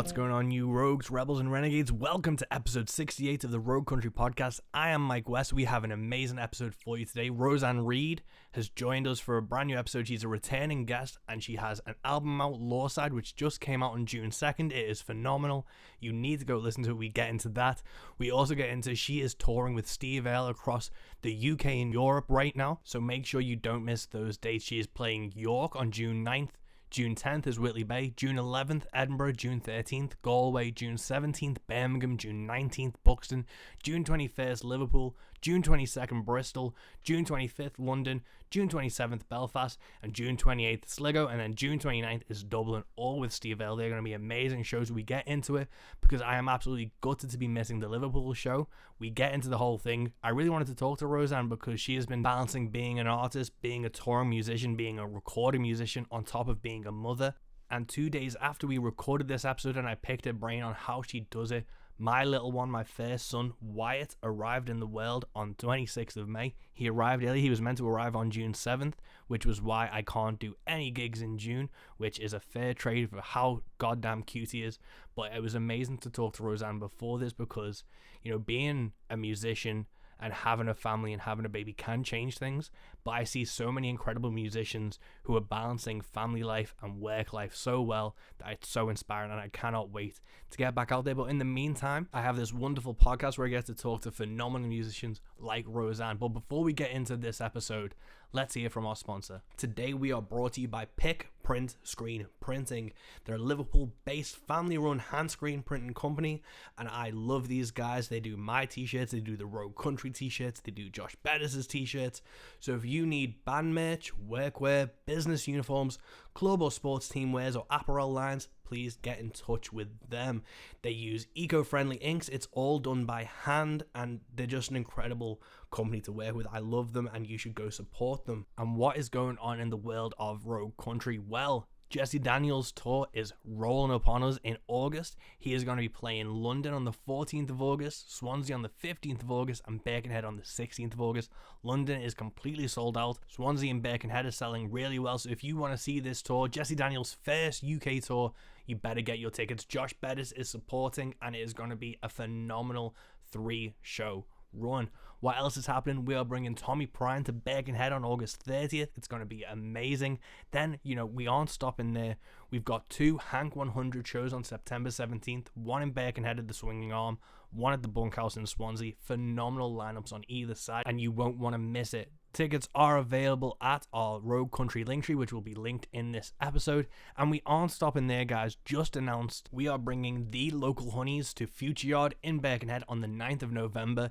What's going on, you rogues, rebels, and renegades? Welcome to episode 68 of the Rogue Country podcast. I am Mike West. We have an amazing episode for you today. Roseanne Reid has joined us for a brand new episode. She's a returning guest, and she has an album out, Lawside, which just came out on June 2nd. It is phenomenal. You need to go listen to it. We get into that. We also get into she is touring with Steve Earle across the UK and Europe right now, so make sure you don't miss those dates. She is playing York on June 9th. June 10th is Whitley Bay, June 11th Edinburgh, June 13th Galway, June 17th Birmingham, June 19th Buxton, June 21st Liverpool, June 22nd Bristol, June 25th London, June 27th Belfast, and June 28th Sligo, and then June 29th is Dublin, all with Steve Earle. They're going to be amazing shows. We get into it because I am absolutely gutted to be missing the Liverpool show. We get into the whole thing. I really wanted to talk to Roseanne because she has been balancing being an artist, being a touring musician, being a recording musician, on top of being a mother. And 2 days after we recorded this episode and I picked her brain on how she does it, my little one, my first son, Wyatt, arrived in the world on 26th of May. He arrived early. He was meant to arrive on June 7th, which was why I can't do any gigs in June, which is a fair trade for how goddamn cute he is. But it was amazing to talk to Roseanne before this because, you know, being a musician and having a family and having a baby can change things, but I see so many incredible musicians who are balancing family life and work life so well that it's so inspiring, and I cannot wait to get back out there. But in the meantime, I have this wonderful podcast where I get to talk to phenomenal musicians like Roseanne. But before we get into this episode, let's hear from our sponsor. Today we are brought to you by Pick Print Screen Printing. They're a Liverpool-based family-run hand screen printing company, and I love these guys. They do my t-shirts, they do the Rogue Country t-shirts, they do Josh Bettis' t-shirts. So if you need band merch, workwear, business uniforms, club or sports team wears, or apparel lines, please get in touch with them. They use eco-friendly inks. It's all done by hand, and they're just an incredible company to work with. I love them, and you should go support them. And what is going on in the world of Rogue Country? Well, Jesse Daniels' tour is rolling up on us in August. He is going to be playing London on the 14th of August, Swansea on the 15th of August, and Birkenhead on the 16th of August. London is completely sold out. Swansea and Birkenhead are selling really well, so if you want to see this tour, Jesse Daniels' first UK tour, you better get your tickets. Josh Bettis is supporting, and it is going to be a phenomenal 3-show run. What else is happening? We are bringing Tommy Prine to Birkenhead on August 30th. It's going to be amazing. Then, you know, we aren't stopping there. We've got 2 Hank 100 shows on September 17th, one in Birkenhead at the Swinging Arm, one at the Bunkhouse in Swansea. Phenomenal lineups on either side, and you won't want to miss it. Tickets are available at our Rogue Country Linktree, which will be linked in this episode. And we aren't stopping there, guys. Just announced we are bringing the Local Honeys to Future Yard in Birkenhead on the 9th of November.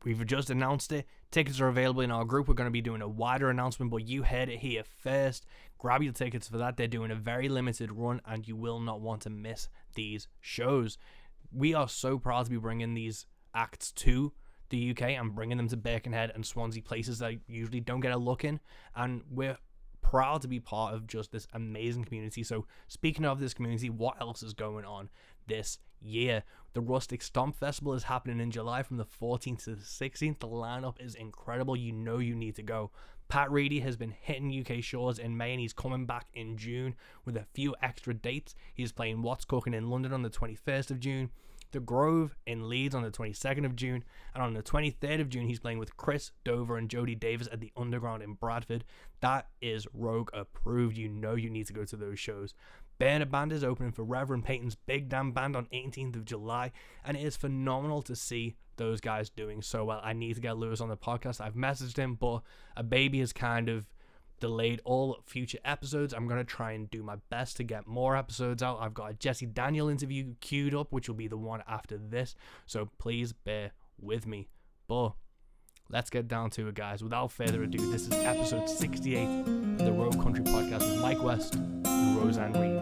We've just announced it. Tickets are available in our group. We're going to be doing a wider announcement, but you heard it here first. Grab your tickets for that. They're doing a very limited run, and you will not want to miss these shows. We are so proud to be bringing these acts to the UK and bringing them to Birkenhead and Swansea, places that usually don't get a look in, and we're proud to be part of just this amazing community. So speaking of this community, what else is going on this year? The Rustic Stomp Festival is happening in July from the 14th to the 16th. The lineup is incredible. You know you need to go. Pat Reid has been hitting UK shores in May, and he's coming back in June with a few extra dates. He's playing What's Cooking in London on the 21st of June, The Grove in Leeds on the 22nd of June, and on the 23rd of June he's playing with Chris Dover and Jody Davis at the Underground in Bradford. That is Rogue approved. You know you need to go to those shows. Bernard Band is opening for Reverend Peyton's Big Damn Band on 18th of July, and it is phenomenal to see those guys doing so well. I need to get Lewis on the podcast. I've messaged him, but a baby has kind of delayed all future episodes. I'm going to try and do my best to get more episodes out. I've got a Jesse Daniel interview queued up, which will be the one after this, so please bear with me. But let's get down to it, guys. Without further ado, this is episode 68 of the Rogue Country podcast with Mike West and Roseanne Reid.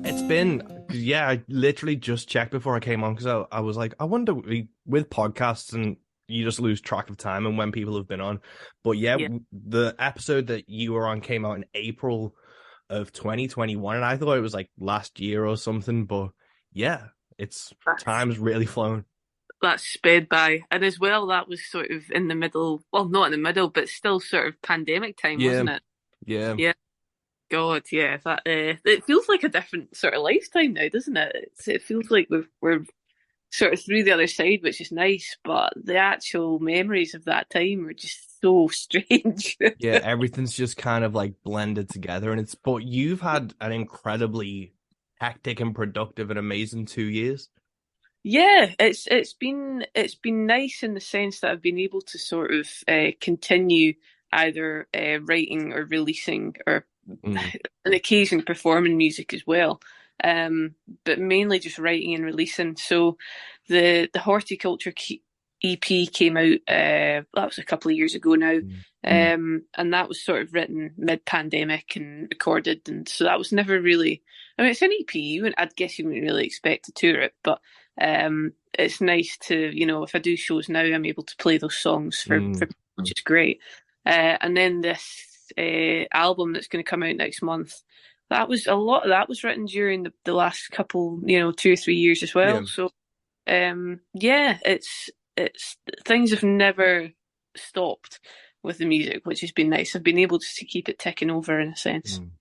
It's been, yeah, I literally just checked before I came on because I was like, I wonder with podcasts and you just lose track of time and when people have been on. But yeah, the episode that you were on came out in April of 2021, and I thought it was like last year or something. But yeah, time's really flown. That sped by, and as well, that was sort of in the middle. Well, not in the middle, but still sort of pandemic time, wasn't it? Yeah. God, yeah, that it feels like a different sort of lifetime now, doesn't it? It feels like we're sort of through the other side, which is nice, but the actual memories of that time are just so strange. Yeah, everything's just kind of like blended together, and it's but you've had an incredibly hectic and productive and amazing 2 years. Yeah, it's been nice in the sense that I've been able to sort of continue either writing or releasing or Mm, an occasion performing music as well. But mainly just writing and releasing. So the horticulture EP came out that was a couple of years ago now. mm, And that was sort of written mid-pandemic and recorded, and so that was never really. I mean, it's an EP. I guess you wouldn't really expect to tour it, but it's nice to, if I do shows now, I'm able to play those songs for mm. which is great. And then this album that's going to come out next month, that was a lot of that was written during the last couple, 2 or 3 years as Yeah. well. So yeah, it's things have never stopped with the music, which has been nice. I've been able to keep it ticking over in a sense. Mm.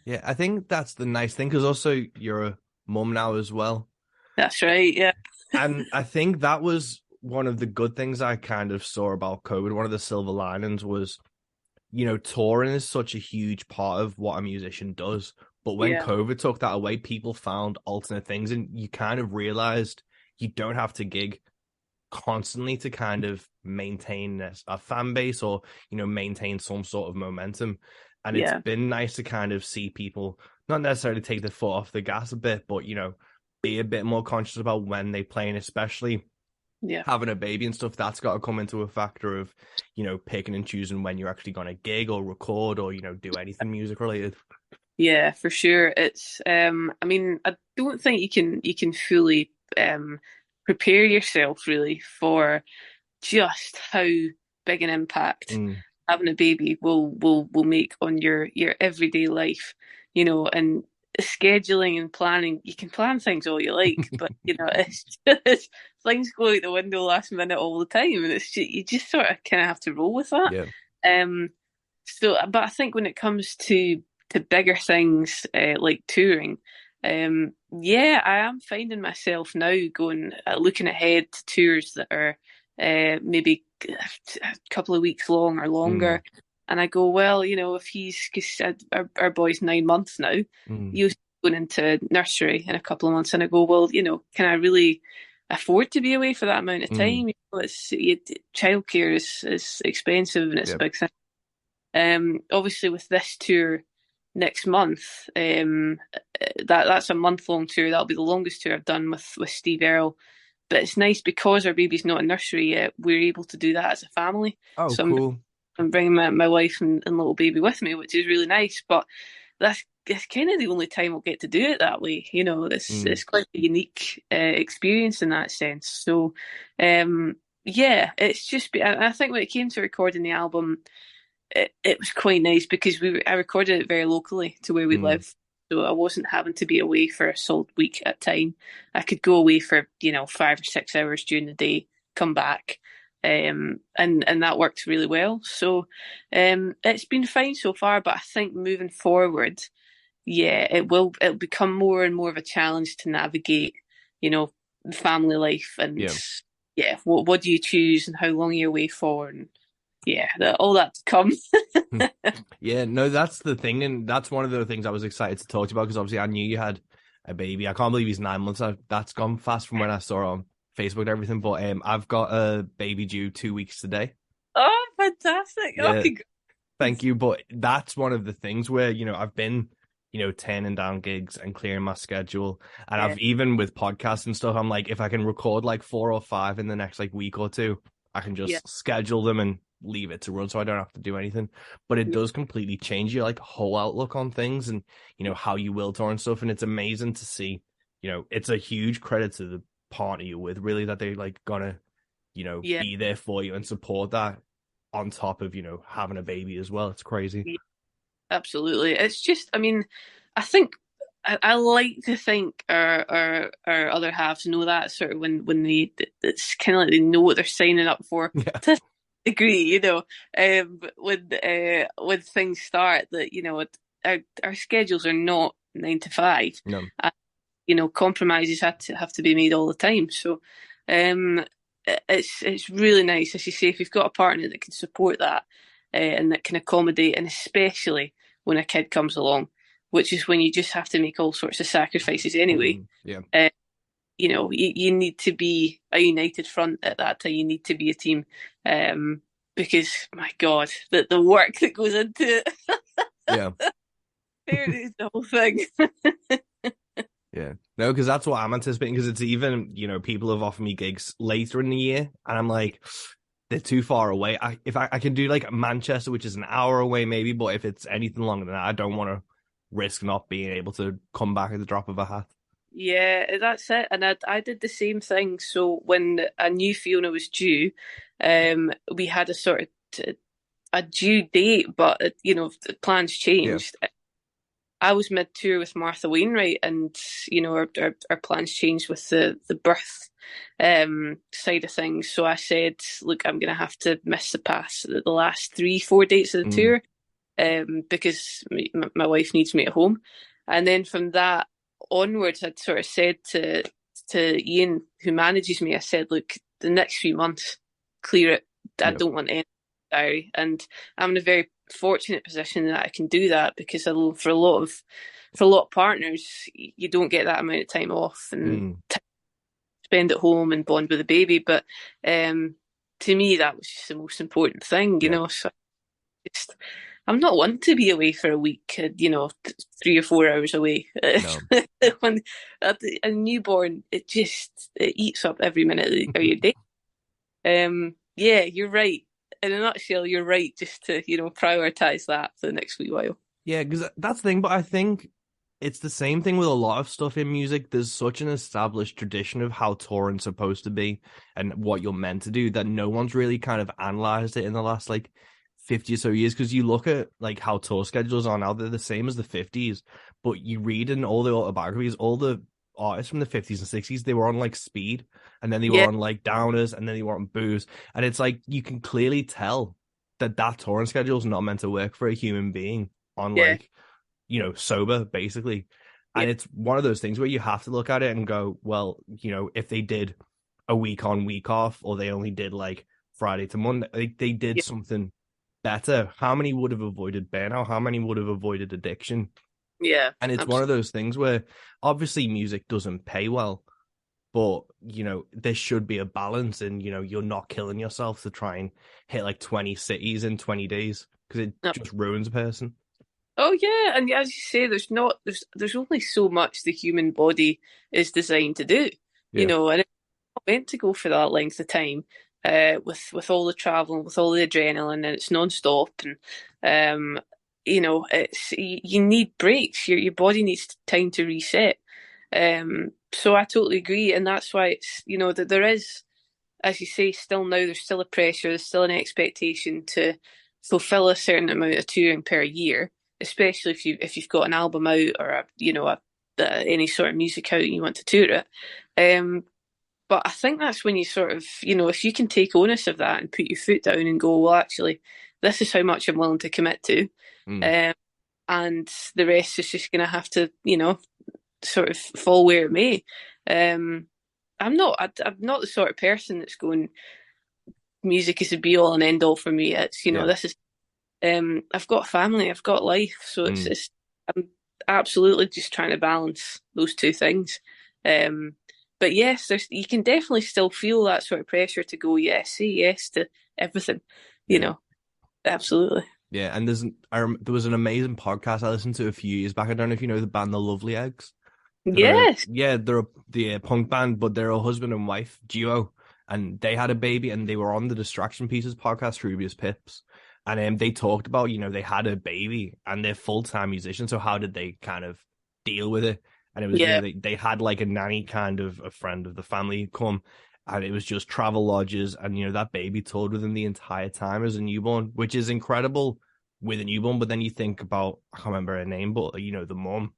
Yeah, I think that's the nice thing because also you're a mum now as well. That's right. Yeah. And I think that was one of the good things I kind of saw about COVID. One of the silver linings was, touring is such a huge part of what a musician does. But when Yeah. COVID took that away, people found alternate things, and you kind of realized you don't have to gig constantly to kind of maintain a fan base or, maintain some sort of momentum. And it's Yeah. been nice to kind of see people not necessarily take the foot off the gas a bit, but, be a bit more conscious about when they play, and especially Yeah. having a baby and stuff, that's got to come into a factor of, picking and choosing when you're actually going to gig or record or, do anything music related. Yeah, for sure. It's I mean, I don't think you can fully prepare yourself really for just how big an impact Mm. having a baby will make on your everyday life, and scheduling and planning. You can plan things all you like, but it's just things go out the window last minute all the time, and you just sort of kind of have to roll with that. Yeah. Um, but I think when it comes to bigger things like touring, yeah, I am finding myself now going looking ahead to tours that are maybe a couple of weeks long or Mm. longer. And I go, well, if because our boy's 9 months now, Mm. he's going into nursery in a couple of months, and I go, well, can I really afford to be away for that amount of Mm. time? Childcare is expensive and it's a Yeah. big thing. Obviously, with this tour next month, that's a month-long tour. That'll be the longest tour I've done with Steve Earle. But it's nice because our baby's not in nursery yet. We're able to do that as a family. Oh, So cool. I'm bringing my wife and little baby with me, which is really nice. But that's kind of the only time I'll get to do it that way. Mm. It's quite a unique experience in that sense. So, yeah, it's just. I think when it came to recording the album, it was quite nice because I recorded it very locally to where we Mm. live. So I wasn't having to be away for a solid week at a time. I could go away for, 5 or 6 hours during the day, come back. And that worked really well. So it's been fine so far, but I think moving forward, yeah, it'll become more and more of a challenge to navigate, you know, family life and Yeah. yeah, what do you choose and how long are you away for, and yeah, all that to come. Yeah, no, that's the thing, and that's one of the things I was excited to talk to you about because obviously I knew you had a baby. I can't believe he's 9 months. That's gone fast from when I saw it on Facebook and everything. But I've got a baby due 2 weeks today. Oh, fantastic. Oh, Yeah, thank congrats. you. But that's one of the things where I've been turning down gigs and clearing my schedule, and Yeah, I've even with podcasts and stuff. I'm like, if I can record like 4 or 5 in the next like week or two, I can yeah, just schedule them and leave it to run so I don't have to do anything. But it yeah, does completely change your like whole outlook on things and how you will tour and stuff. And it's amazing to see, it's a huge credit to the partner you're with, really, that they're like gonna, yeah, be there for you and support that on top of, having a baby as well. It's crazy. yeah, absolutely. It's just, I mean, I think I like to think our other halves know that sort of when it's kind of like they know what they're signing up for Yeah. to a degree, but when things start that our schedules are not 9 to 5. No. Compromises have to be made all the time. So um, it's really nice, as you say, if you've got a partner that can support that and that can accommodate, and especially when a kid comes along, which is when you just have to make all sorts of sacrifices anyway. Yeah. You need to be a united front at that time. You need to be a team, because my God, the work that goes into it, Yeah. there is the whole thing. Yeah. No, because that's what I'm anticipating. Because it's even, people have offered me gigs later in the year, and I'm like, they're too far away. If I can do like Manchester, which is an hour away, maybe, but if it's anything longer than that, I don't want to risk not being able to come back at the drop of a hat. Yeah, that's it. And I did the same thing. So when I knew Fiona was due, we had a sort of a due date, but the plans Yeah. changed. I was mid tour with Martha Wainwright, and our plans changed with the birth side of things. So I said, "Look, I'm going to have to miss the last 3-4 dates of the tour, because my wife needs me at home." And then from that onwards, I'd sort of said to Ian, who manages me, I said, "Look, the next few months, clear it. I don't want any diary." And I'm in a very fortunate position that I can do that, because for a lot of partners, you don't get that amount of time off and spend at home and bond with the baby. But to me, that was just the most important thing, So I'm not one to be away for a week, 3 or 4 hours away. No. When a newborn, it eats up every minute of your day. Yeah, you're right. In a nutshell, you're right. Just to prioritize that for the next wee while. Yeah, because that's the thing. But I think it's the same thing with a lot of stuff in music. There's such an established tradition of how touring's supposed to be and what you're meant to do that no one's really kind of analyzed it in the last 50 or so years. Because you look at how tour schedules are now, they're the same as the 50s. But you read in all the autobiographies, all the artists from the 50s and 60s, they were on speed, and then they were on downers, and then they were on booze, and it's you can clearly tell that touring schedule is not meant to work for a human being on sober, basically. And it's one of those things where you have to look at it and go, well, if they did a week on, week off, or they only did Friday to Monday, they did something better. How many would have avoided burnout? How many would have avoided addiction? Yeah. And it's one of those things where obviously music doesn't pay well, but there should be a balance, and you're not killing yourself to try and hit 20 cities in 20 days, because it just ruins a person. Oh yeah, and as you say, there's only so much the human body is designed to do, and it's not meant to go for that length of time. With all the travel, with all the adrenaline, and it's non-stop, and it's you need breaks. Your body needs time to reset. So I totally agree, and that's why it's that there is, as you say, there's still a pressure, there's still an expectation to fulfill a certain amount of touring per year, especially if you've got an album out, or any sort of music out and you want to tour it. But I think that's when you sort of, if you can take onus of that and put your foot down and go, well, actually, this is how much I'm willing to commit to. And the rest is just going to have to, sort of fall where it may. I'm not the sort of person that's going, music is the be all and end all for me. It's, this is, I've got family, I've got life. So I'm absolutely just trying to balance those two things. But yes, you can definitely still feel that sort of pressure to go, say yes to everything, absolutely. Yeah, and there was an amazing podcast I listened to a few years back. I don't know if you know the band The Lovely Eggs. Yes. They're a punk band, but they're a husband and wife duo, and they had a baby, and they were on the Distraction Pieces podcast, Rubius Pips, and they talked about, they had a baby, and they're full-time musicians, so how did they kind of deal with it? And it was they had a nanny, kind of a friend of the family, come, and it was just travel lodges, and that baby toured with them the entire time as a newborn, which is incredible with a newborn. But then you think about, I can't remember her name, but the mom,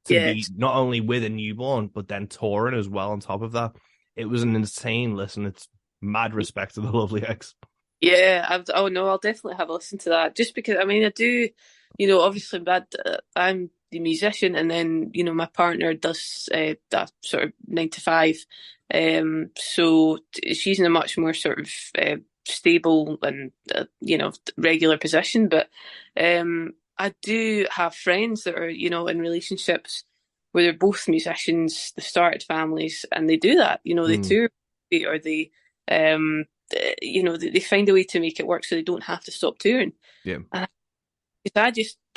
to be not only with a newborn but then touring as well on top of that. It was an insane listen. It's mad respect to The Lovely Eggs. Yeah, I'll definitely have a listen to that, just because I do obviously I'm the musician, and then my partner does that sort of 9 to 5. So she's in a much more sort of stable and regular position. But I do have friends that are in relationships where they're both musicians, they started families, and they do that. They Mm, tour, or um, they find a way to make it work so they don't have to stop touring. yeah. And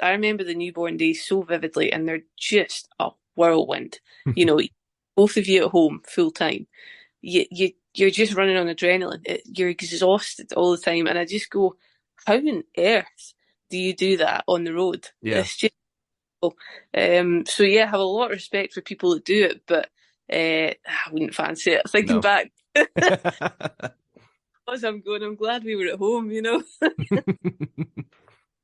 I remember the newborn days so vividly, and they're just a whirlwind. You know, both of you at home full time. You're just running on adrenaline. You're exhausted all the time, and I just go, how on earth do you do that on the road? Yeah. It's just so yeah, I have a lot of respect for people that do it, but I wouldn't fancy it. Thinking No. back, as I'm glad we were at home.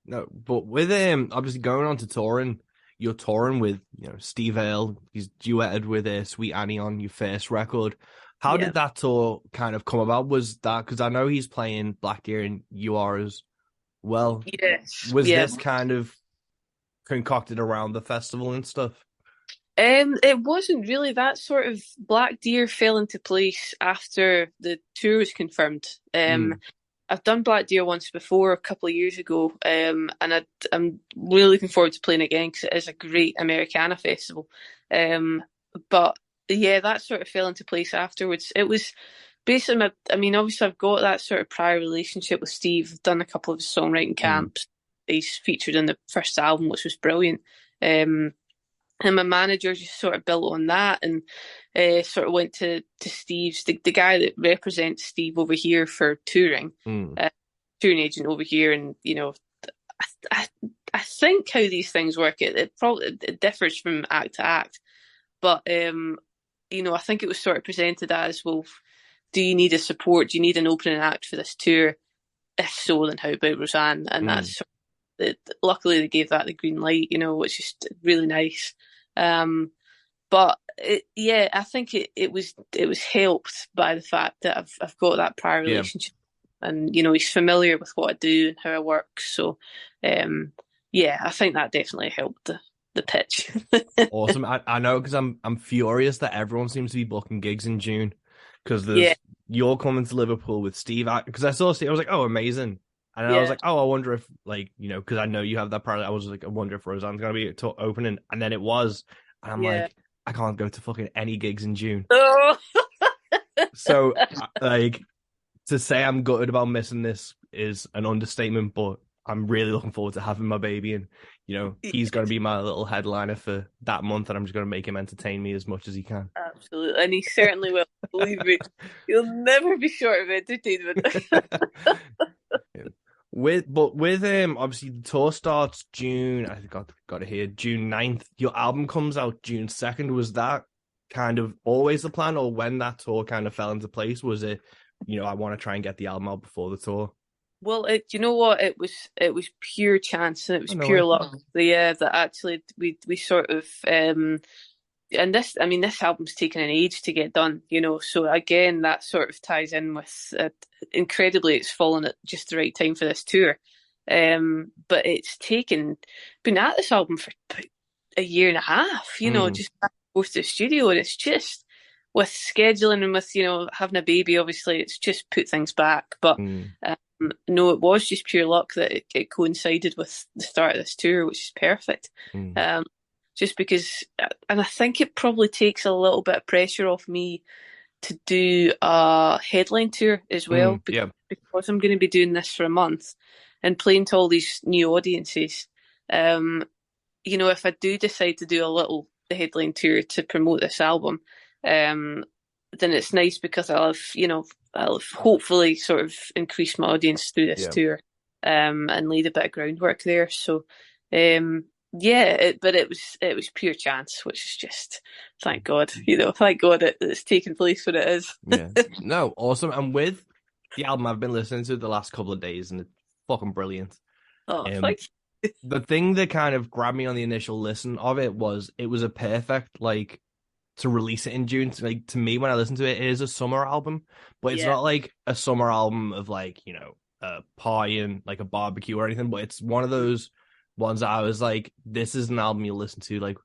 No, but with obviously going on to touring, you're touring with Steve Earle. He's duetted with Sweet Annie on your first record. How Yeah. did that tour kind of come about? Was that because I know he's playing Black Deer and you are as well? Yes. Was Yeah. this kind of concocted around the festival and stuff? It wasn't really. That sort of Black Deer fell into place after the tour was confirmed. Mm, I've done Black Deer once before, a couple of years ago, and I'm really looking forward to playing again because it is a great Americana festival. But yeah, that sort of fell into place afterwards. It was basically I mean, obviously, I've got that sort of prior relationship with Steve. I've done a couple of his songwriting mm, camps. He's featured in the first album, which was brilliant. Um, and my manager just sort of built on that, and sort of went to Steve's, the guy that represents Steve over here for touring, mm. touring agent over here. And I, I think how these things work, it probably it differs from act to act, but I think it was sort of presented as, well, do you need a support, do you need an opening act for this tour? If so, then how about Roseanne? And Mm. that's luckily they gave that the green light, which is really nice. Um, but yeah, I think it was helped by the fact that I've got that prior Yeah, relationship, and he's familiar with what I do and how I work. So, yeah, I think that definitely helped the pitch. awesome. I know because I'm furious that everyone seems to be booking gigs in June because Yeah, you're coming to Liverpool with Steve. Because I saw Steve, I was like, oh, amazing. And then I was yeah, like, oh, I wonder if because I know you have that part. I was like, I wonder if Roseanne's gonna be opening, and then it was, and I'm yeah. like, I can't go to fucking any gigs in June. Oh, So like to say I'm gutted about missing this is an understatement, but I'm really looking forward to having my baby, and he's going to be my little headliner for that month, and I'm just going to make him entertain me as much as he can. absolutely, and he certainly will. Believe me, you'll never be short of entertainment. With obviously the tour starts June, I think got it here, June 9th. Your album comes out June 2nd. Was that kind of always the plan, or when that tour kind of fell into place, was it, I want to try and get the album out before the tour? Well, you know what? It was pure chance, and it Oh, was no pure way. luck. Yeah, that actually we sort of and this album's taken an age to get done. So again, that sort of ties in with incredibly, it's fallen at just the right time for this tour. But it's been at this album for about a year and a half. Mm, Just back and forth to the studio, and it's just with scheduling and with having a baby. Obviously, it's just put things back, but. mm, No, it was just pure luck that it coincided with the start of this tour, which is perfect. mm, Um, just because, and I think it probably takes a little bit of pressure off me to do a headline tour as well, yeah, because I'm going to be doing this for a month and playing to all these new audiences. Um, if I do decide to do a little headline tour to promote this album, um, then it's nice because I'll have hopefully sort of increased my audience through this yeah. tour, and laid a bit of groundwork there. So, yeah, but it was pure chance, which is just thank God, thank God it's taken place when it is. Yeah. No, awesome. And with the album, I've been listening to the last couple of days, and it's fucking brilliant. Oh, Um, thank the thing that kind of grabbed me on the initial listen of it was a perfect to release it in June. Like to me, when I listen to it, it is a summer album, but you. it's Yeah, not like a summer album of a pie and like a barbecue or anything. But it's one of those ones that I was like, this is an album you listen to like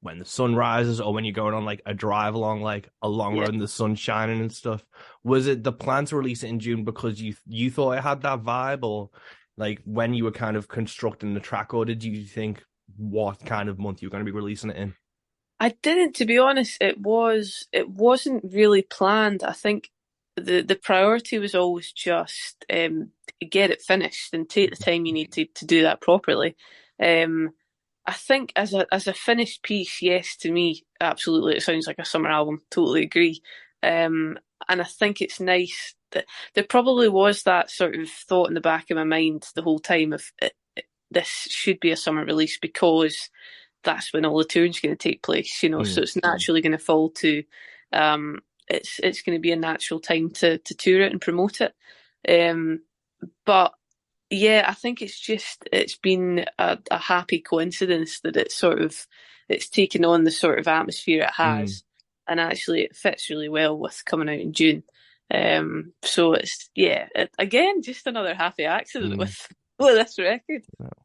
when the sun rises or when you're going on like a drive along like a long Yeah. road and the sun's shining and stuff. Was it the plan to release it in June because you thought it had that vibe, or like when you were kind of constructing the track, or did you think what kind of month you were going to be releasing it in? I didn't, to be honest. It wasn't really planned. I think the priority was always just get it finished and take the time you need to do that properly. Um, I think as a finished piece, yes, to me, absolutely, it sounds like a summer album. Totally agree. And I think it's nice that there probably was that sort of thought in the back of my mind the whole time of this should be a summer release because that's when all the touring's going to take place, so it's naturally going to fall to it's going to be a natural time to tour it and promote it. But yeah, I think it's been a happy coincidence that it's taken on the sort of atmosphere it Mm. has, and actually it fits really well with coming out in June. So again, just another happy accident Mm. with this record.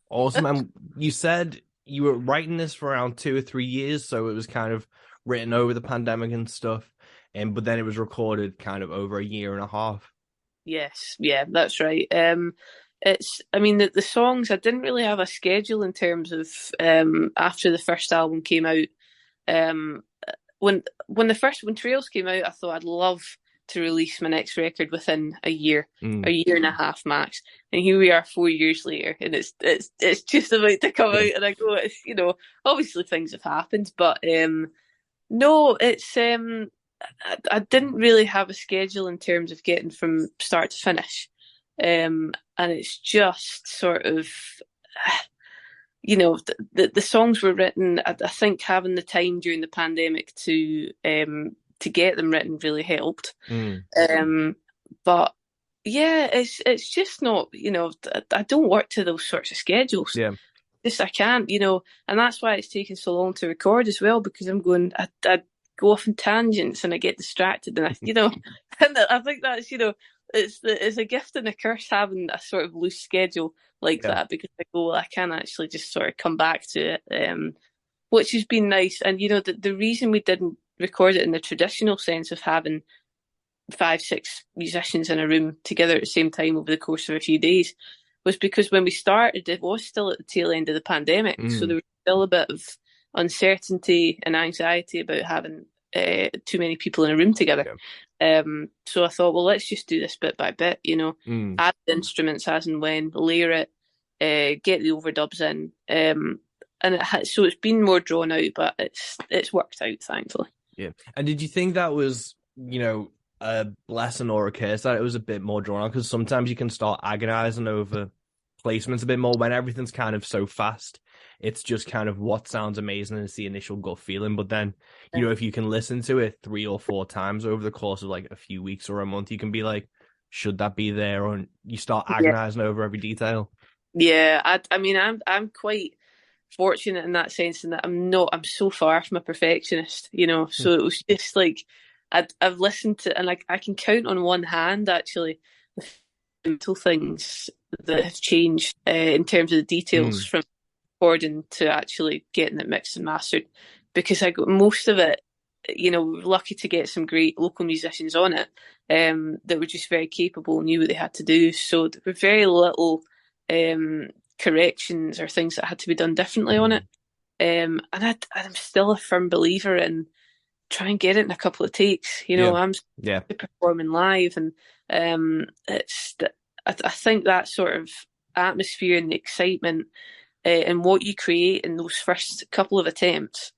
Awesome. And you said you were writing this for around 2 or 3 years, so it was kind of written over the pandemic and stuff, and but then it was recorded kind of over a year and a half. Yes, yeah, that's right. I mean, the songs, I didn't really have a schedule in terms of after the first album came out. Um, when Trails came out, I thought I'd love to release my next record within a Mm. year and a half max. And here we are 4 years later, and it's just about to come Yeah. out, and I go, obviously things have happened, but no, I didn't really have a schedule in terms of getting from start to finish. And it's just sort of, the songs were written. I think having the time during the pandemic to get them written really helped. Mm. But yeah, it's just not, I don't work to those sorts of schedules. Yeah. Just I can't, and that's why it's taken so long to record as well, because I go off on tangents and I get distracted, and and I think that's it's a gift and a curse having a sort of loose schedule like Yeah. that, because I go, well, I can actually just sort of come back to it, which has been nice. And the reason we didn't record it in the traditional sense of having 5, 6 musicians in a room together at the same time over the course of a few days was because when we started, it was still at the tail end of the pandemic. So Mm. there was still a bit of uncertainty and anxiety about having too many people in a room together. Yeah. So I thought, well, let's just do this bit by bit, Mm. add the instruments as and when, layer it, get the overdubs in. So it's been more drawn out, but it's worked out, thankfully. Yeah. And did you think that was, a blessing or a curse that it was a bit more drawn out? Because sometimes you can start agonizing over placements a bit more when everything's kind of so fast. It's just kind of what sounds amazing and it's the initial gut feeling. But then, if you can listen to it 3 or 4 times over the course of like a few weeks or a month, you can be like, should that be there? Or you start agonizing over every detail. Yeah, I mean, I'm quite fortunate in that sense, in that I'm so far from a perfectionist, So it was just like I've listened to, and like I can count on one hand actually the little things that have changed in terms of the details from recording to actually getting it mixed and mastered, because I got most of it. Lucky to get some great local musicians on it that were just very capable and knew what they had to do. So there were very little corrections or things that had to be done differently on it. And I'm still a firm believer in try and get it in a couple of takes. I'm performing live, and I think that sort of atmosphere and the excitement and what you create in those first couple of attempts,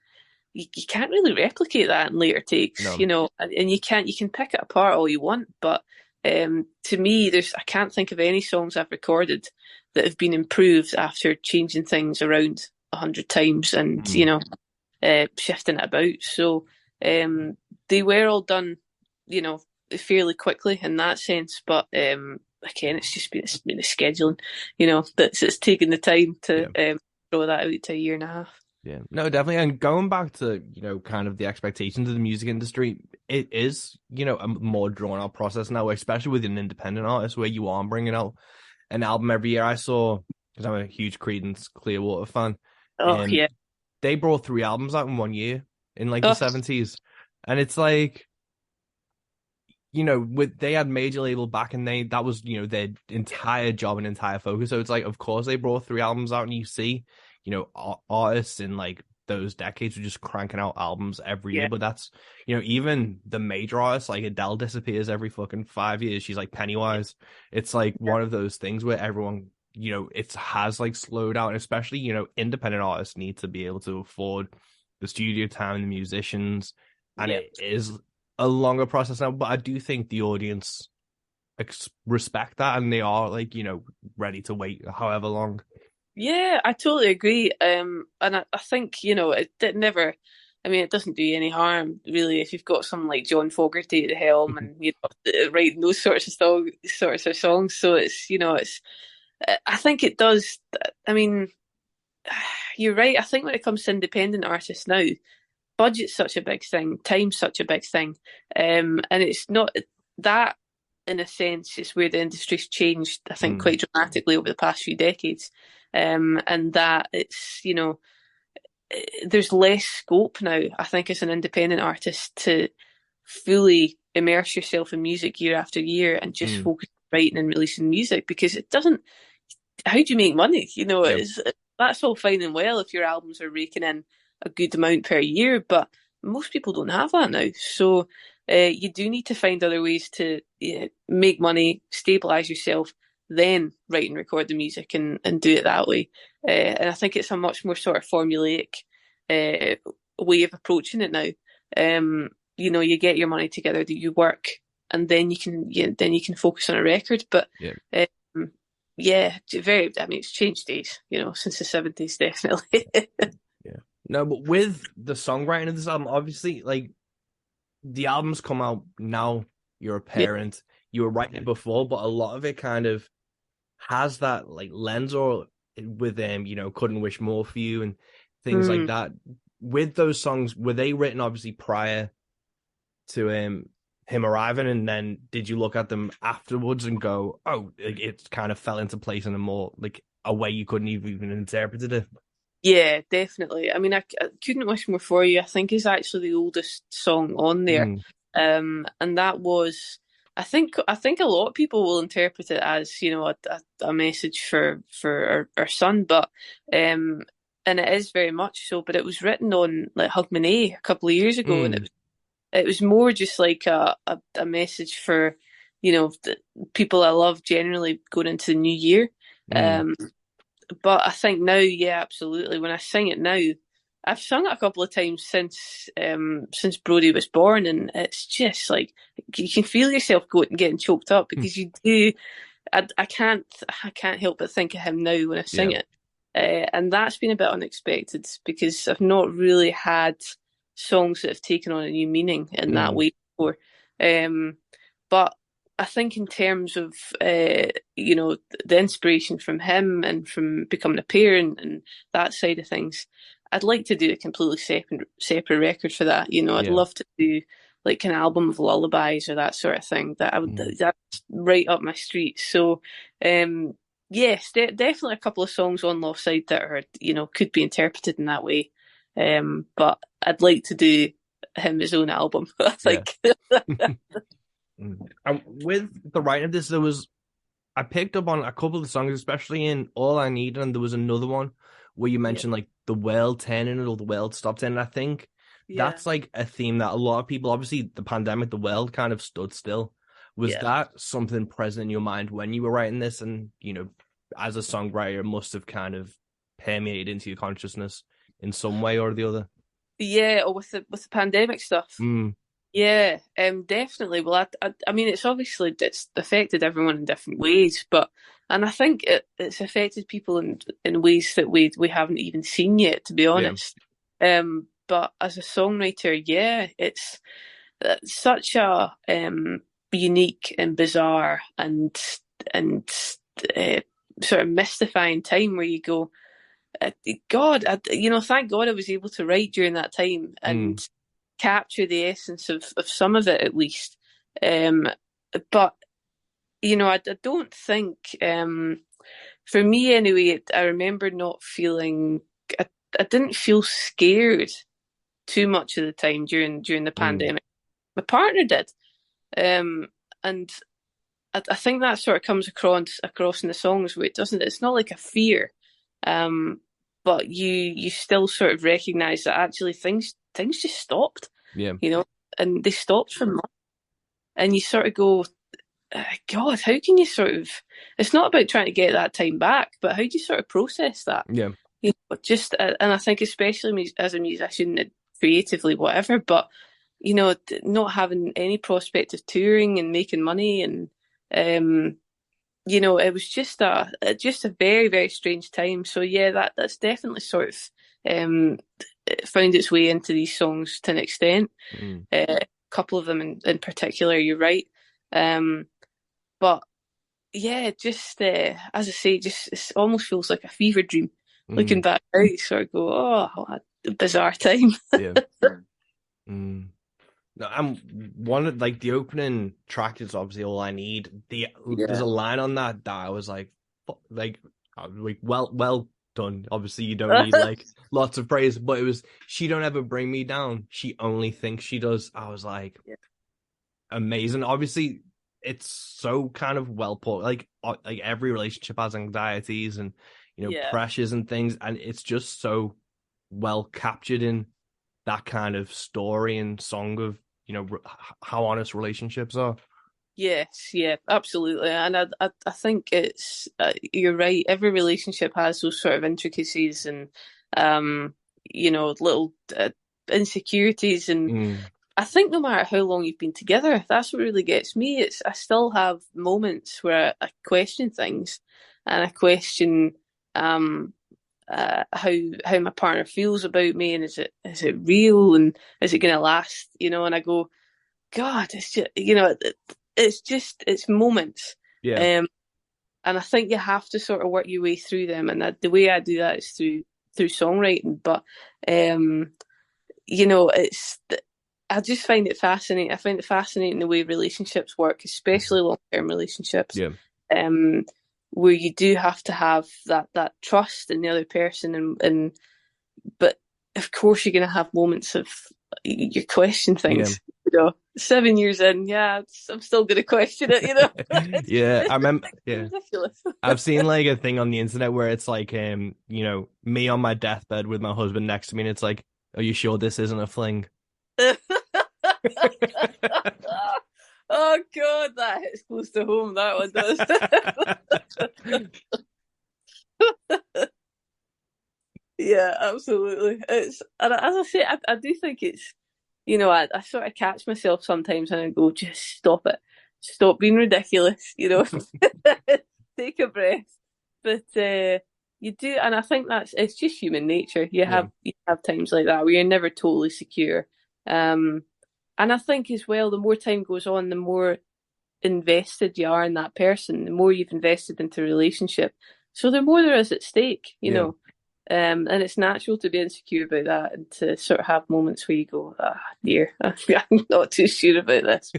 you can't really replicate that in later takes. No. And you can pick it apart all you want, but to me, I can't think of any songs I've recorded that have been improved after changing things around 100 times and shifting it about. So they were all done, fairly quickly in that sense. But again, it's been the scheduling, that's taken the time to throw that out to a year and a half. Yeah, no, definitely. And going back to, kind of the expectations of the music industry, it is, a more drawn out process now, especially with an independent artist where you are bringing out an album every year. I saw because I'm a huge Creedence Clearwater fan. Oh Um, yeah. they brought 3 albums out in one year in like the Oh '70s, and it's like, with they had major label back, and that was their entire job and entire focus. So it's like, of course, they brought 3 albums out, and you see, artists in like those decades were just cranking out albums every yeah. year. But that's even the major artists like Adele disappears every fucking 5 years. She's like Pennywise. It's like one of those things where everyone. It has like slowed down, especially, independent artists need to be able to afford the studio time and the musicians, and Yeah. it is a longer process now, but I do think the audience respect that, and they are like, ready to wait however long. Yeah, I totally agree. And I think, it never, I mean, it doesn't do you any harm, really, if you've got someone like John Fogerty at the helm and, writing those sorts of songs. So I think it does. I mean, you're right. I think when it comes to independent artists now, budget's such a big thing, time's such a big thing. And it's not that, in a sense, is where the industry's changed, I think, Mm, quite dramatically over the past few decades. And that there's less scope now, I think, as an independent artist to fully immerse yourself in music year after year and just mm, focus on writing and releasing music, because it doesn't, how do you make money? yep. That's all fine and well if your albums are raking in a good amount per year, but most people don't have that now. So you do need to find other ways to make money, stabilize yourself, then write and record the music and do it that way. And I think it's a much more sort of formulaic uh, way of approaching it now. You get your money together, that you work, and then you can focus on a record. But Yeah. um, yeah, very. I mean, it's changed days, since the '70s, definitely. Yeah. No, but with the songwriting of this album, obviously, like the albums come out now, you're a Yeah. parent, you were writing it before, but a lot of it kind of has that like lens, or with couldn't wish more for you and things like Mm. that. With those songs, were they written obviously prior to him arriving, and then did you look at them afterwards and go, oh, it kind of fell into place in a more like a way you couldn't even interpreted it? Yeah, definitely. I mean, I couldn't wish more for you. I think is actually the oldest song on there, Mm, and that was. I think a lot of people will interpret it as a message for our son, but and it is very much so. But it was written on like Hogmanay a couple of years ago, and mm, it was more just like a message for the people I love generally going into the new year. mm, Um, but I think now, yeah, absolutely. When I sing it now, I've sung it a couple of times since Brody was born, and it's just like you can feel yourself getting choked up mm. because you do. I can't help but think of him now when I sing Yeah. it, and that's been a bit unexpected because I've not really had songs that have taken on a new meaning in that Mm, way before. But I think in terms of the inspiration from him and from becoming a parent and that side of things, I'd like to do a completely separate record for that. I'd yeah. love to do like an album of lullabies or that sort of thing. Mm, That's right up my street. So, yes, definitely a couple of songs on Lawside that are could be interpreted in that way. But I'd like to do him his own album. I yeah. think. Mm. And with the writing of this, I picked up on a couple of the songs, especially in All I Need, and there was another one where you Yeah, mentioned like the world turning or the world stopped turning. I think yeah, that's like a theme that a lot of people, obviously the pandemic, the world kind of stood still. Was yeah. that something present in your mind when you were writing this? And, as a songwriter, it must have kind of permeated into your consciousness in some way or the other. Yeah, or with the pandemic stuff. Mm, Yeah, definitely. Well, I mean, it's affected everyone in different ways, and I think it's affected people in ways that we haven't even seen yet, to be yeah. honest. But as a songwriter, yeah, it's such a unique and bizarre and uh, sort of mystifying time where you go, God, thank God I was able to write during that time Mm, and capture the essence of some of it at least. But I don't think for me anyway, I remember not feeling. I, I didn't feel scared too much of the time during the Mm, pandemic. My partner did, um, and I think that sort of comes across in the songs where it doesn't. It's not like a fear, um, but you still sort of recognise that actually things just stopped, yeah, you know, and they stopped for months, and you sort of go, God, how can you sort of? It's not about trying to get that time back, but how do you sort of process that? yeah, You know, just and I think especially as a musician, creatively, whatever, but not having any prospect of touring and making money, and um, it was just a very very strange time. So yeah, that's definitely sort of um, found its way into these songs to an extent. mm, A couple of them in particular, you're right. Um, but yeah, just as I say, just it almost feels like a fever dream. Looking mm, back now, you sort of go, "Oh, what a bizarre time." yeah. Mm. No, I'm one of like the opening track is obviously all I need. There's Yeah. a line on that that I was like, like, I was like, well done. Obviously, you don't need like lots of praise, but it was she don't ever bring me down. She only thinks she does. I was like, Yeah. amazing. Obviously, it's so kind of well put. Like every relationship has anxieties and Yeah. pressures and things, and it's just so well captured in that kind of story and song of how honest relationships are. Yes, yeah, absolutely, and I think it's you're right. Every relationship has those sort of intricacies and um, little insecurities, and Mm, I think no matter how long you've been together, that's what really gets me. It's I still have moments where I question things, and I question um how my partner feels about me, and is it real, and is it going to last? And I go, God, it's just it's moments, yeah, um, and I think you have to sort of work your way through them, and the way I do that is through songwriting. But um, it's I just find it fascinating. I find it fascinating the way relationships work, especially long term relationships, yeah, um, where you do have to have that trust in the other person, and but of course you're going to have moments of you question yeah. things. 7 years in, yeah, I'm still going to question it. Yeah, I It's remember. Yeah, ridiculous. I've seen like a thing on the internet where it's like, me on my deathbed with my husband next to me, and it's like, are you sure this isn't a fling? Oh God, that hits close to home. That one does. Yeah, absolutely. It's and as I say, I do think it's I sort of catch myself sometimes and I go, just stop it, stop being ridiculous. Take a breath. But you do, and I think it's just human nature. You Yeah, have times like that where you're never totally secure. Um, and I think as well, the more time goes on, the more invested you are in that person, the more you've invested into a relationship. So the more there is at stake, yeah. and it's natural to be insecure about that and to sort of have moments where you go, ah, dear, I'm not too sure about this.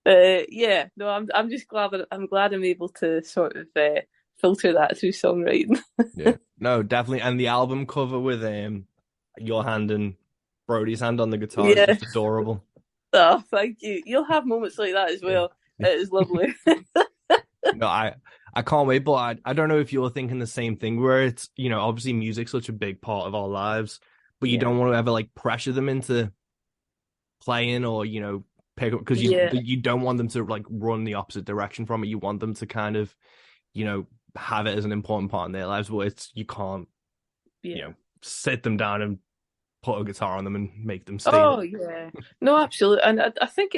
But yeah, no, I'm just glad I'm able to sort of filter that through songwriting. Yeah. No, definitely. And the album cover with your hand and Brody's hand on the guitar is Yeah, just adorable. oh, thank you. You'll have moments like that as Yeah. well. It is lovely. No, I can't wait, but I don't know if you're thinking the same thing where it's, obviously music's such a big part of our lives, but you Yeah, don't want to ever like pressure them into playing or, pick up because yeah, you don't want them to like run the opposite direction from it. You want them to kind of, you know, have it as an important part in their lives, but you can't, yeah. sit them down and put a guitar on them and make them sing Oh yeah, no, absolutely, and I think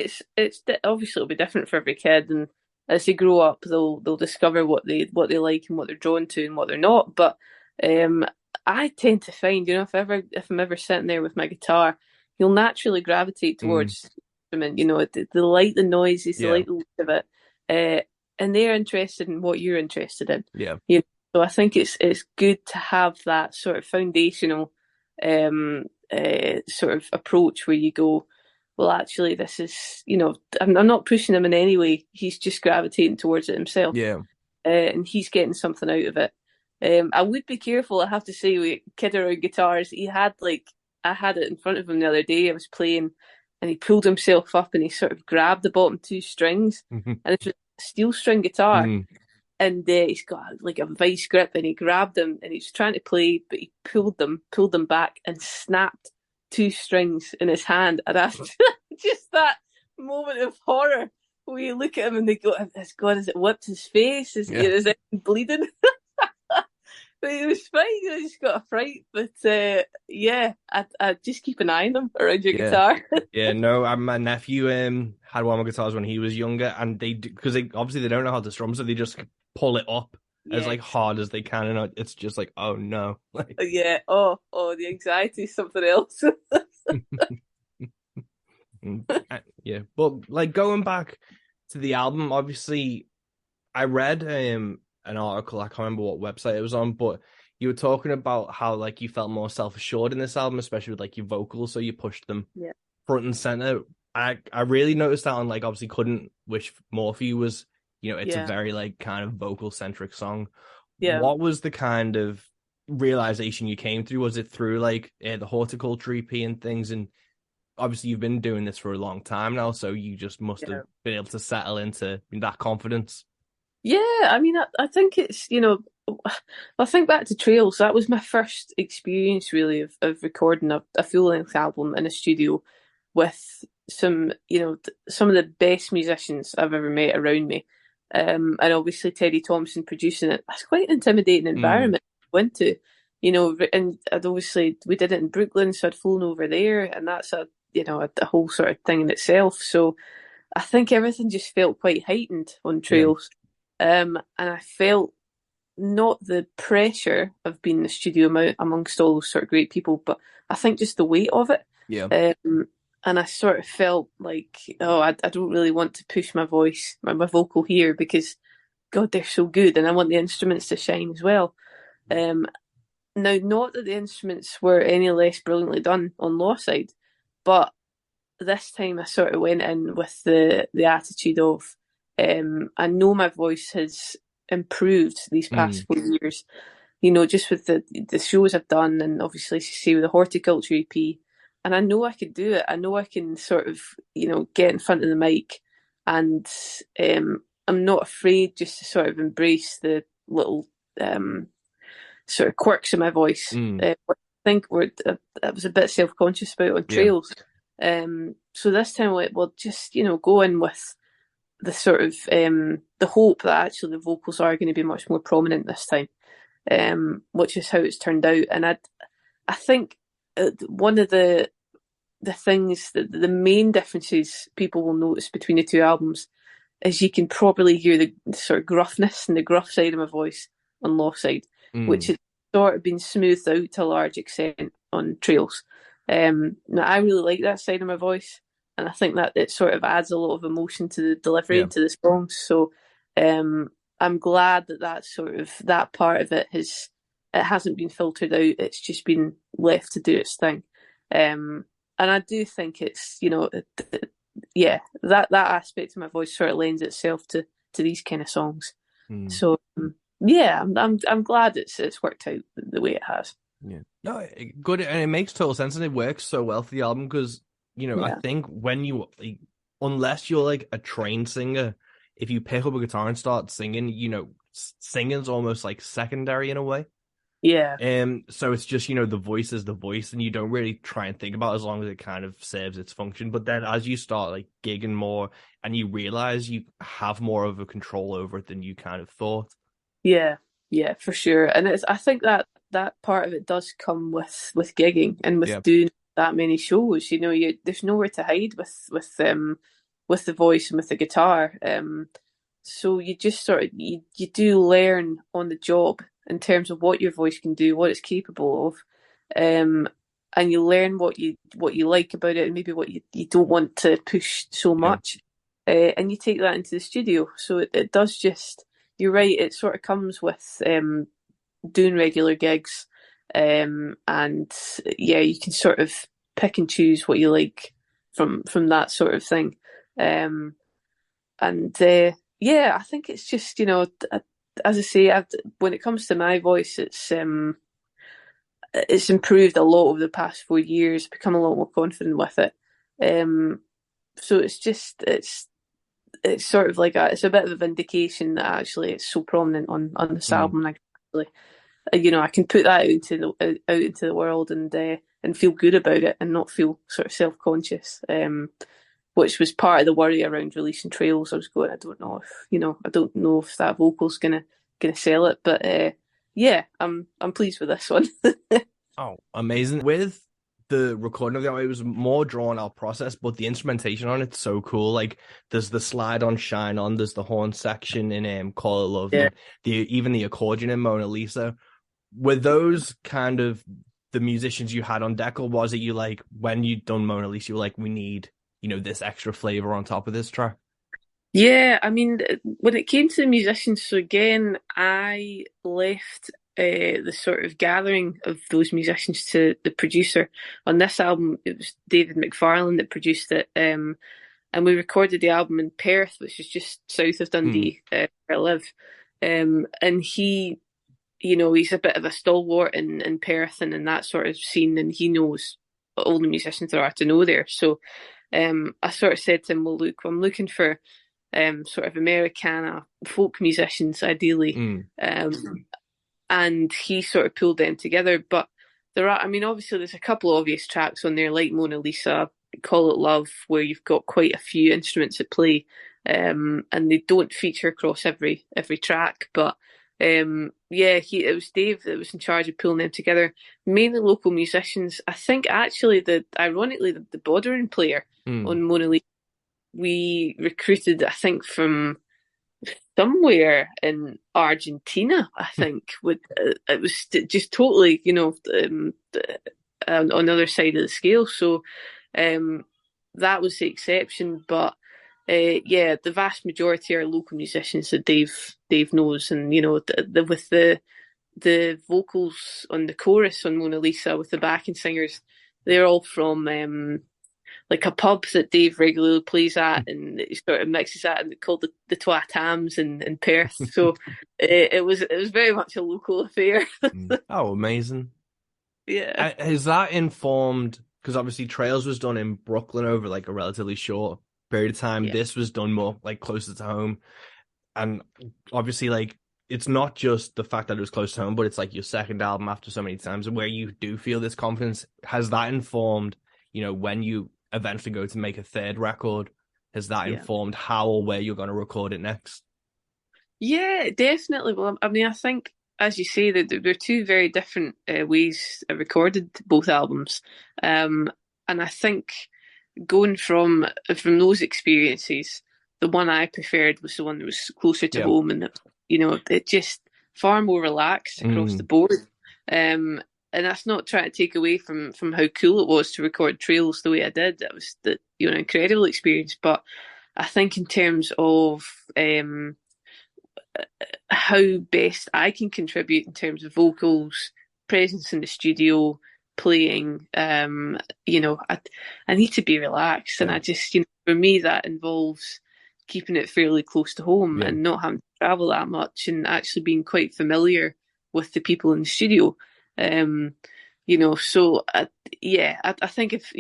obviously it'll be different for every kid, and as they grow up, they'll discover what they like and what they're drawn to and what they're not. But um, I tend to find, if I'm ever sitting there with my guitar, you'll naturally gravitate it. Mm, towards the instrument. They like the noises, they yeah, like the look of it, and they're interested in what you're interested in. yeah, You know, so I think it's good to have that sort of foundational sort of approach where you go, well, actually, this is, I'm not pushing him in any way. He's just gravitating towards it himself. yeah. and he's getting something out of it. I would be careful, I have to say, with Kid Around Guitars. He had I had it in front of him the other day. I was playing, and he pulled himself up and he sort of grabbed the bottom two strings, and it's a steel string guitar, Mm. and he's got like a vice grip, and he grabbed them and he's trying to play, but he pulled them back and snapped two strings in his hand, and I just that moment of horror where you look at him and they go, "Has God, has it whipped his face? Is it bleeding?" But it was fine. I just got a fright. But yeah, I just keep an eye on them around your Yeah. guitar. Yeah, no, my nephew had one of my guitars when he was younger, and because obviously they don't know how to strum, so they just pull it up as Yeah, like hard as they can, and it's just like, oh no, like yeah. Oh, the anxiety is something else. yeah. But like going back to the album, obviously, I read an article, I can't remember what website it was on, but you were talking about how like you felt more self-assured in this album, especially with like your vocals, so you pushed them Yeah, front and center. I really noticed that on like obviously Couldn't Wish More for You was, it's a yeah, very like kind of vocal centric song. yeah. What was the kind of realization you came through? Was it through like the horticulture EP and things? And obviously you've been doing this for a long time now, so you just must have Yeah. been able to settle into that confidence. Yeah, I mean, I think it's, I think back to Trails. That was my first experience, really, of recording a full-length album in a studio with some, some of the best musicians I've ever met around me. And obviously Teddy Thompson producing it. That's quite an intimidating Mm, environment to go into, and we did it in Brooklyn, so I'd flown over there, and that's a whole sort of thing in itself. So I think everything just felt quite heightened on yeah, Trails. And I felt not the pressure of being in the studio amongst all those sort of great people, but I think just the weight of it. yeah, And I sort of felt like, oh, I don't really want to push my voice, my vocal here, because God, they're so good, and I want the instruments to shine as well. Um, Now, not that the instruments were any less brilliantly done on Lawside, but this time I sort of went in with the attitude of, I know my voice has improved these past mm, 4 years. Just with the shows I've done, and obviously, see, with the horticulture EP, and I know I could do it. I know I can sort of, get in front of the mic, and I'm not afraid just to sort of embrace the little sort of quirks in my voice. mm, I think I was a bit self conscious about on yeah, Trails. So this time, like, well, just go in with the sort of the hope that actually the vocals are going to be much more prominent this time, which is how it's turned out. And I think one of the things that the main differences people will notice between the two albums is you can probably hear the sort of gruffness and the gruff side of my voice on Lawside, which mm, has sort of been smoothed out to a large extent on Trails. Now I really like that side of my voice, and I think that it sort of adds a lot of emotion to the delivery yeah, and to the songs. So I'm glad that sort of that part of it hasn't been filtered out. It's just been left to do its thing. And I do think it's yeah, that aspect of my voice sort of lends itself to these kind of songs. mm, So yeah, I'm glad it's worked out the way it has. yeah. No, good, and it makes total sense, and it works so well for the album because I Yeah, think when unless you're like a trained singer, if you pick up a guitar and start singing, singing's almost like secondary in a way. yeah, So it's just, the voice is the voice, and you don't really try and think about it as long as it kind of serves its function. But then as you start like gigging more and you realize you have more of a control over it than you kind of thought. yeah, yeah, for sure. And I think that part of it does come with gigging and with Yeah. doing that many shows. There's nowhere to hide with the voice and with the guitar. So you just sort of you do learn on the job in terms of what your voice can do, what it's capable of, and you learn what you like about it, and maybe what you don't want to push so Yeah. much, and you take that into the studio. So it does just. You're right. It sort of comes with doing regular gigs, and yeah, you can sort of pick and choose what you like from that sort of thing. And yeah, I think it's just as I say, when it comes to my voice, it's improved a lot over the past 4 years. Become a lot more confident with it. Um, so it's sort of like it's a bit of a vindication that actually it's so prominent on this Mm. album. And I can put that out into the world and feel good about it and not feel sort of self conscious. Which was part of the worry around releasing Trails. I was going, I don't know if that vocal's gonna sell it, but yeah, I'm pleased with this one. Oh, amazing. With the recording of the album, it was more drawn out process, but the instrumentation on it's so cool. Like there's the slide on Shine On, there's the horn section in Call It Love, Yeah. and even the accordion in Mona Lisa. Were those kind of the musicians you had on deck, or was it you like when you done Mona Lisa, you were like, we need, this extra flavor on top of this track? Yeah, I mean, when it came to the musicians, so again, I left the sort of gathering of those musicians to the producer. On this album, it was David McFarlane that produced it, and we recorded the album in Perth, which is just south of Mm. Dundee, where I live. And he's a bit of a stalwart in Perth and in that sort of scene, and he knows all the musicians there are to know there. So I sort of said to him, well, look, I'm looking for sort of Americana folk musicians, ideally. Mm. And he sort of pulled them together. But obviously, there's a couple of obvious tracks on there, like Mona Lisa, Call It Love, where you've got quite a few instruments at play, and they don't feature across every track. But it was Dave that was in charge of pulling them together, mainly local musicians. I think actually, ironically, the bordering player Mm. on Mona Lisa, we recruited, I think, from somewhere in Argentina. I think it was just totally, on the other side of the scale. So that was the exception, but the vast majority are local musicians that Dave knows, and with the vocals on the chorus on Mona Lisa with the backing singers, they're all from like a pub that Dave regularly plays at, and he sort of mixes that, and called the Twa Tams in Perth. So it was very much a local affair. Oh, amazing. Yeah, Has that informed, because obviously Trails was done in Brooklyn over like a relatively short period of time. yeah, This was done more like closer to home. And obviously, like, it's not just the fact that it was close to home, but it's like your second album after so many times, and where you do feel this confidence. Has that informed, when you eventually go to make a third record, has that yeah. informed how or where you're going to record it next? Yeah, definitely. Well, I mean, I think, as you say, that they're two very different ways I recorded both albums, and I think going from those experiences, the one I preferred was the one that was closer to Yeah. home, and it just far more relaxed across the Mm. board. And that's not trying to take away from how cool it was to record Trails the way I did. That was an incredible experience. But I think in terms of how best I can contribute in terms of vocals, presence in the studio, playing. I need to be relaxed, and Yeah. I just, for me, that involves keeping it fairly close to home Yeah. and not having to travel that much, and actually being quite familiar with the people in the studio. So I think if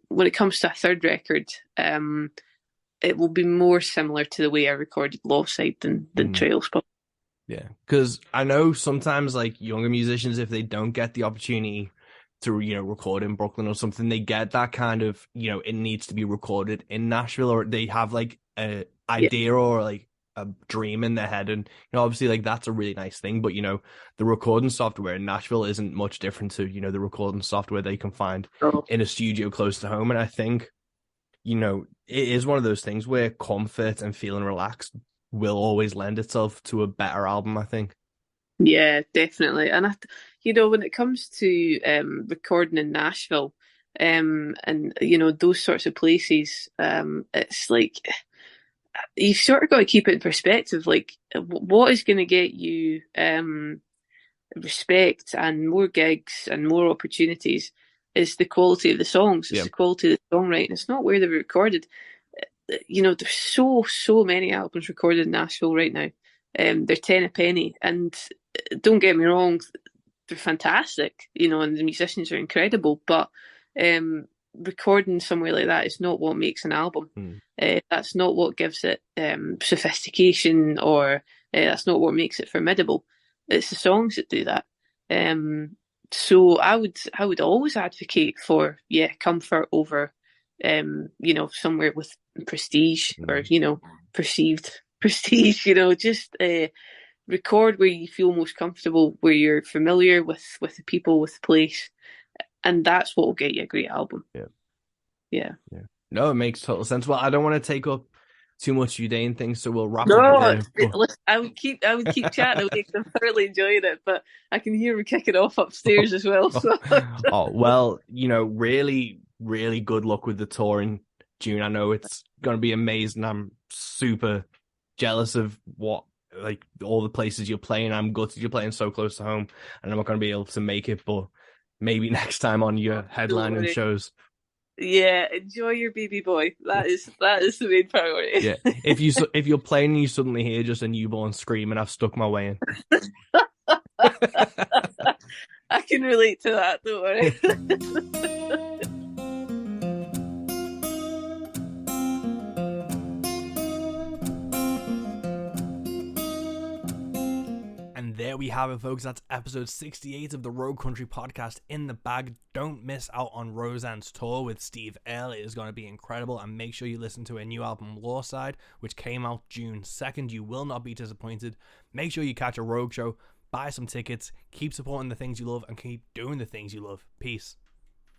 when it comes to a third record, it will be more similar to the way I recorded Lawside than Mm. Trails. Yeah, because I know sometimes like younger musicians, if they don't get the opportunity to record in Brooklyn or something, they get that kind of it needs to be recorded in Nashville, or they have like a Yeah. idea or like a dream in their head, and obviously like that's a really nice thing, but the recording software in Nashville isn't much different to the recording software they can find So, in a studio close to home. And I think it is one of those things where comfort and feeling relaxed will always lend itself to a better album, I think. yeah, definitely. And when it comes to recording in Nashville, and those sorts of places, it's like you've sort of got to keep it in perspective. Like, what is going to get you respect and more gigs and more opportunities is the quality of the songs. It's Yeah. the quality of the songwriting. It's not where they were recorded. There's so many albums recorded in Nashville right now. They're 10 a penny. And don't get me wrong, they're fantastic, and the musicians are incredible, but recording somewhere like that is not what makes an album. That's not what gives it sophistication, or that's not what makes it formidable. It's the songs that do that. So I would always advocate for comfort over somewhere with prestige, or perceived prestige. Just record where you feel most comfortable, where you're familiar with the people, with the place, and that's what will get you a great album. Yeah. No, it makes total sense. Well, I don't want to take up too much of your day and things, so we'll wrap up No, there. listen, I would keep chatting away because I'm thoroughly enjoying it, but I can hear me kicking off upstairs as well. So. Oh, well, really, really good luck with the tour in June. I know it's going to be amazing. I'm super jealous of all the places you're playing. I'm gutted you're playing so close to home, and I'm not going to be able to make it, but maybe next time on your headlining shows. Yeah, enjoy your baby boy. That is the main priority. Yeah, if you're playing and you suddenly hear just a newborn screaming, I've stuck my way in. I can relate to that, don't worry. And there we have it, folks. That's episode 68 of the Rogue Country podcast in the bag. Don't miss out on Roseanne's tour with Steve Earle. It is going to be incredible. And make sure you listen to her new album, Lawside, which came out June 2nd. You will not be disappointed. Make sure you catch a Rogue show, buy some tickets, keep supporting the things you love, and keep doing the things you love. Peace.